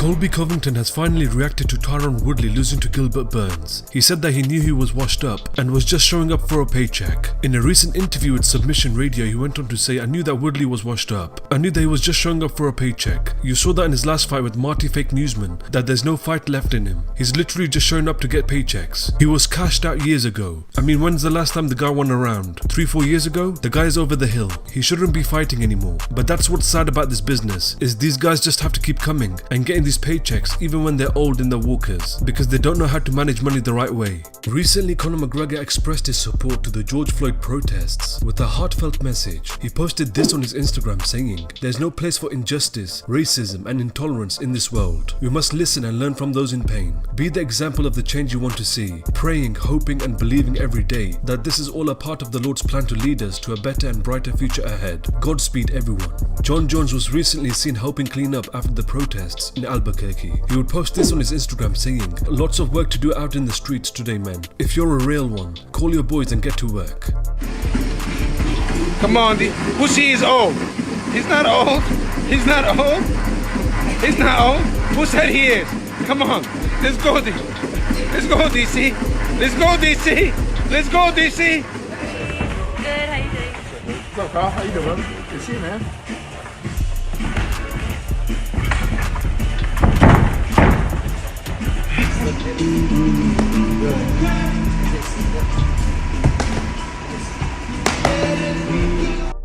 Colby Covington has finally reacted to Tyron Woodley losing to Gilbert Burns. He said that he knew he was washed up and was just showing up for a paycheck. In a recent interview with Submission Radio, he went on to say, "I knew that Woodley was washed up. I knew that he was just showing up for a paycheck. You saw that in his last fight with Marty Fakenewsman, that there's no fight left in him. He's literally just showing up to get paychecks. He was cashed out years ago. I mean, when's the last time the guy won a round? 3-4 years ago? The guy's over the hill. He shouldn't be fighting anymore." But that's what's sad about this business, is these guys just have to keep coming and getting these paychecks even when they're old in their walkers, because they don't know how to manage money the right way. Recently, Conor McGregor expressed his support to the George Floyd protests with a heartfelt message. He posted this on his Instagram saying, "There's no place for injustice, racism and intolerance in this world. We must listen and learn from those in pain. Be the example of the change you want to see, praying, hoping and believing every day that this is all a part of the Lord's plan to lead us to a better and brighter future ahead. Godspeed everyone." Jon Jones was recently seen helping clean up after the protests in Albuquerque. He would post this on his Instagram saying, "Lots of work to do out in the streets today, man. If you're a real one, call your boys and get to work." Come on, Pussy is old. He's not old. He's not old. He's not old. Who said he is? Come on. Let's go, DC. Let's go, DC. Let's go, DC. Let's go, DC. Good, how you doing? What's up, Carl? How you doing, brother? Good to see you, man.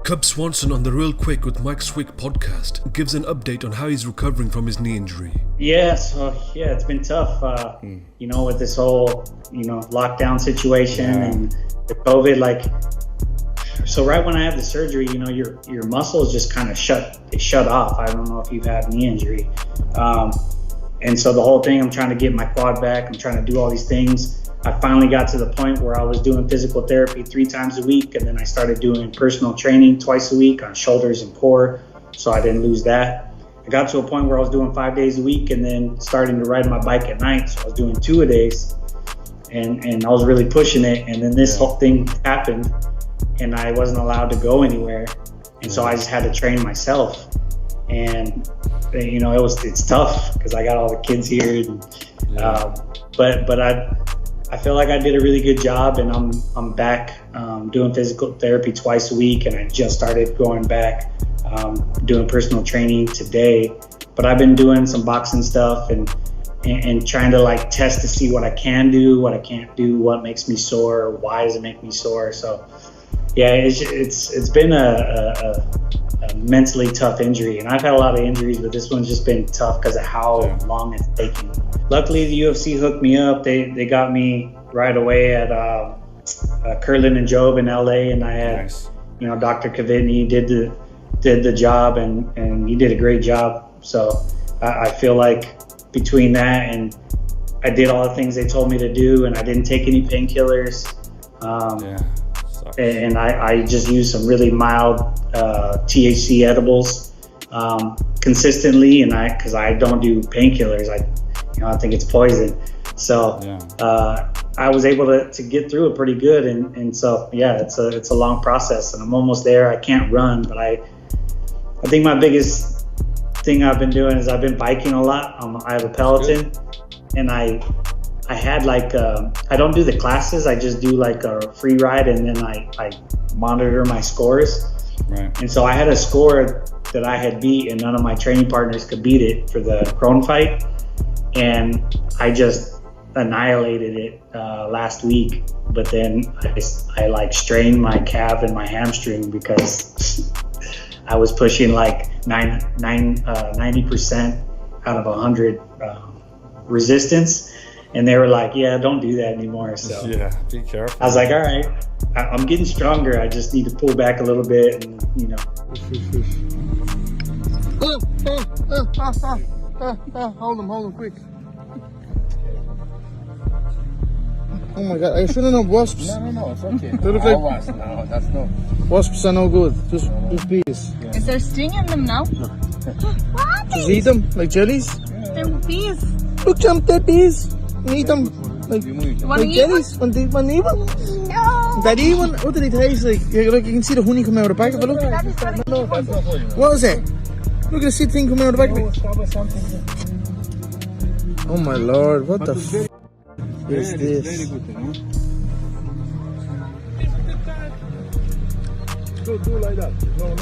Cub Swanson on the Real Quick with Mike Swick podcast gives an update on how he's recovering from his knee injury. Yeah, it's been tough, with this whole, lockdown situation and the COVID, so right when I had the surgery, your muscles just kind of shut off. I don't know if you've had knee injury. And so the whole thing, I'm trying to get my quad back. I'm trying to do all these things. I finally got to the point where I was doing physical therapy 3 times a week. And then I started doing personal training twice a week on shoulders and core. So I didn't lose that. I got to a point where I was doing 5 days a week and then starting to ride my bike at night. So I was doing 2 a days and I was really pushing it. And then this whole thing happened and I wasn't allowed to go anywhere. And so I just had to train myself. And it's tough because I got all the kids here. But I feel like I did a really good job, and I'm back doing physical therapy twice a week, and I just started going back doing personal training today. But I've been doing some boxing stuff and trying to test to see what I can do, what I can't do, what makes me sore, why does it make me sore. So yeah, it's been a mentally tough injury, and I've had a lot of injuries, but this one's just been tough because of how long it's taking. Luckily, the UFC hooked me up. They got me right away at Curlin and Job in LA, and I had Dr. Cavitney did the job, and he did a great job. So I feel like between that and I did all the things they told me to do, and I didn't take any painkillers. And I just used some really mild THC edibles consistently, and because I don't do painkillers, I think it's poison. So I was able to get through it pretty good, and so it's a long process, and I'm almost there. I can't run, but I think my biggest thing I've been doing is I've been biking a lot. I have a Peloton, and I had I don't do the classes. I just do a free ride, and then I monitor my scores. Right. And so I had a score that I had beat, and none of my training partners could beat it for the Crone fight. And I just annihilated it last week. But then I strained my calf and my hamstring because I was pushing 90% out of 100 resistance. And they were like, "Yeah, don't do that anymore." So yeah, be careful. I was like, "All right, I'm getting stronger. I just need to pull back a little bit, and Hold him, quick. Oh my God, I shouldn't have wasps. No, it's okay. They look like wasps. No, that's no. Wasps are no good. Just bees. Yeah. Is there sting in them now? What? Just eat them like jellies. Yeah. They're bees. Look, Jump, they're bees. Eat them like jellies. Want to eat one? No. That even, what do they taste like? You can see the honey coming out of the back of it. Look. What is it? Look at the thing coming out of the back of it. Oh my lord, what the f is this? Very good, do like that. No.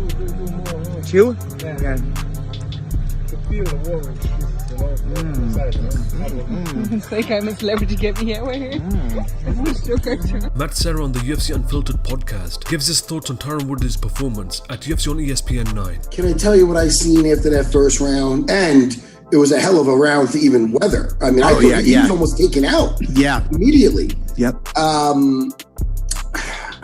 Do more. Chill? Yeah. To feel the water, It's like I'm a celebrity, get me here. Matt Serra on the UFC Unfiltered podcast gives his thoughts on Tyron Woodley's performance at UFC on ESPN 9. Can I tell you what I seen after that first round? And it was a hell of a round to even weather. I mean, I thought he was almost taken out. Yeah. Immediately. Yep. I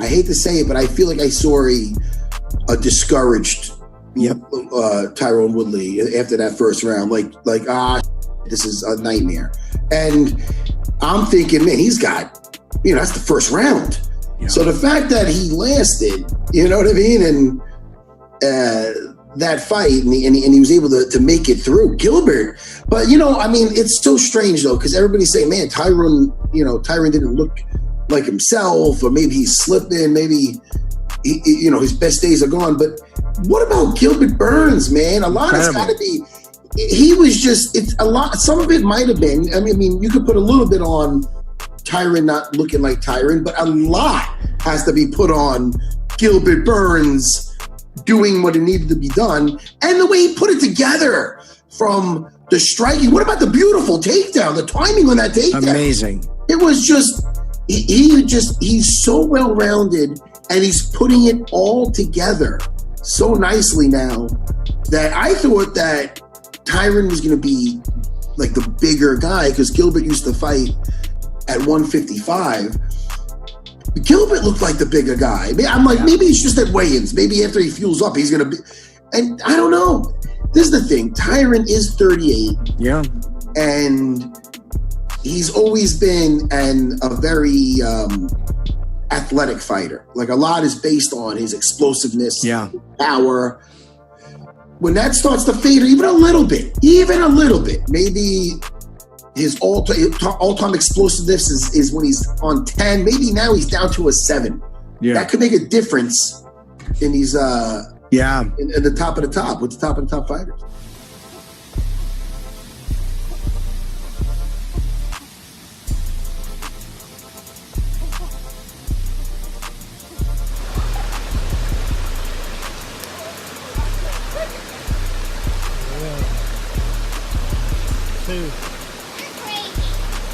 hate to say it, but I feel like I saw a discouraged Tyron Woodley after that first round. This is a nightmare. And I'm thinking, man, he's got, that's the first round. Yeah. So the fact that he lasted, you know what I mean? And that fight, and he was able to make it through Gilbert. But, it's so strange, though, because everybody's saying, man, Tyron didn't look like himself, or maybe he's slipping, maybe his best days are gone. But what about Gilbert Burns, man? A lot has got to be. He was just, it's a lot. Some of it might have been. I mean, you could put a little bit on Tyron not looking like Tyron, but a lot has to be put on Gilbert Burns doing what it needed to be done, and the way he put it together from the striking. What about the beautiful takedown? The timing on that takedown, amazing. It was just. He's so well-rounded, and he's putting it all together so nicely now that I thought that Tyron was going to be like the bigger guy, because Gilbert used to fight at 155. Gilbert looked like the bigger guy. I'm like, maybe it's just at weigh-ins.Maybe after he fuels up, he's going to be. And I don't know. This is the thing. Tyron is 38. Yeah. And he's always been a very athletic fighter. Like, a lot is based on his explosiveness, power. When that starts to fade even a little bit, maybe his all-time explosiveness is when he's on 10. Maybe now he's down to a 7. Yeah. That could make a difference in these in the top of the top, with the top of the top fighters.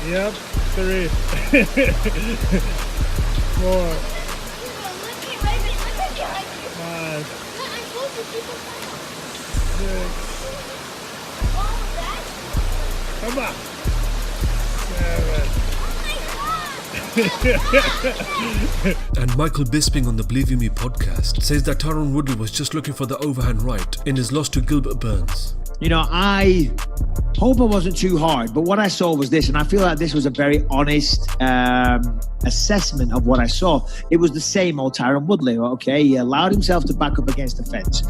Yep, 3. 4. Five. 6. Come on. 7. And Michael Bisping on the Believe in Me podcast says that Tyron Woodley was just looking for the overhand right in his loss to Gilbert Burns. I hope I wasn't too hard, but what I saw was this, and I feel like this was a very honest assessment of what I saw. It was the same old Tyron Woodley, okay? He allowed himself to back up against the fence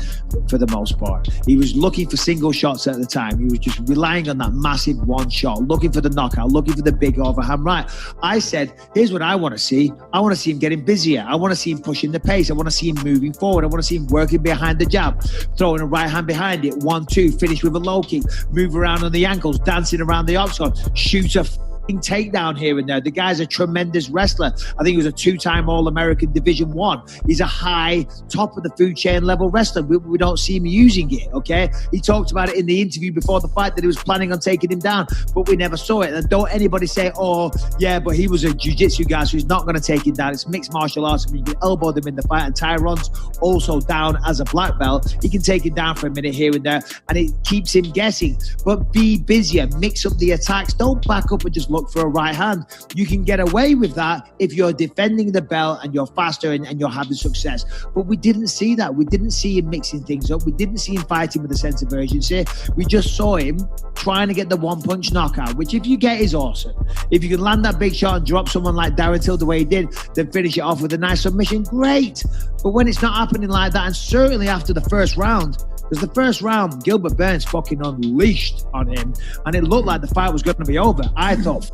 for the most part. He was looking for single shots at the time. He was just relying on that massive one shot, looking for the knockout, looking for the big overhand right. I said, here's what I want to see. I want to see him getting busier. I want to see him pushing the pace. I want to see him moving forward. I want to see him working behind the jab, throwing a right hand behind it, 1-2, finish with a low kick, move around on the ankles, dancing around the octagon, shoot a takedown here and there. The guy's a tremendous wrestler. I think he was a 2-time All-American Division 1. He's a high, top of the food chain level wrestler. We don't see him using it, okay? He talked about it in the interview before the fight that he was planning on taking him down, but we never saw it. And don't anybody say, oh, yeah, but he was a jiu-jitsu guy, so he's not going to take him down. It's mixed martial arts, and you can elbow them in the fight. And Tyron's also down as a black belt. He can take him down for a minute here and there, and it keeps him guessing. But be busier, mix up the attacks. Don't back up and just look for a right hand. You can get away with that if you're defending the belt and you're faster and you're having success. But we didn't see that. We didn't see him mixing things up. We didn't see him fighting with a sense of urgency. We just saw him trying to get the one-punch knockout, which if you get is awesome. If you can land that big shot and drop someone like Darren Till the way he did, then finish it off with a nice submission, great. But when it's not happening like that, and certainly after the first round, because the first round, Gilbert Burns fucking unleashed on him, and it looked like the fight was going to be over. I thought,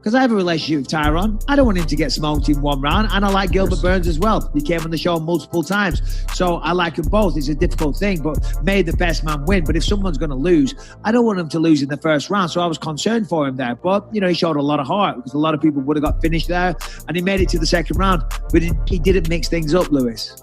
because I have a relationship with Tyron. I don't want him to get smoked in one round. And I like Gilbert Burns as well. He came on the show multiple times. So I like them both. It's a difficult thing, but may the best man win. But if someone's going to lose, I don't want him to lose in the first round. So I was concerned for him there. But, you know, he showed a lot of heart because a lot of people would have got finished there. And he made it to the second round. But he didn't mix things up, Lewis.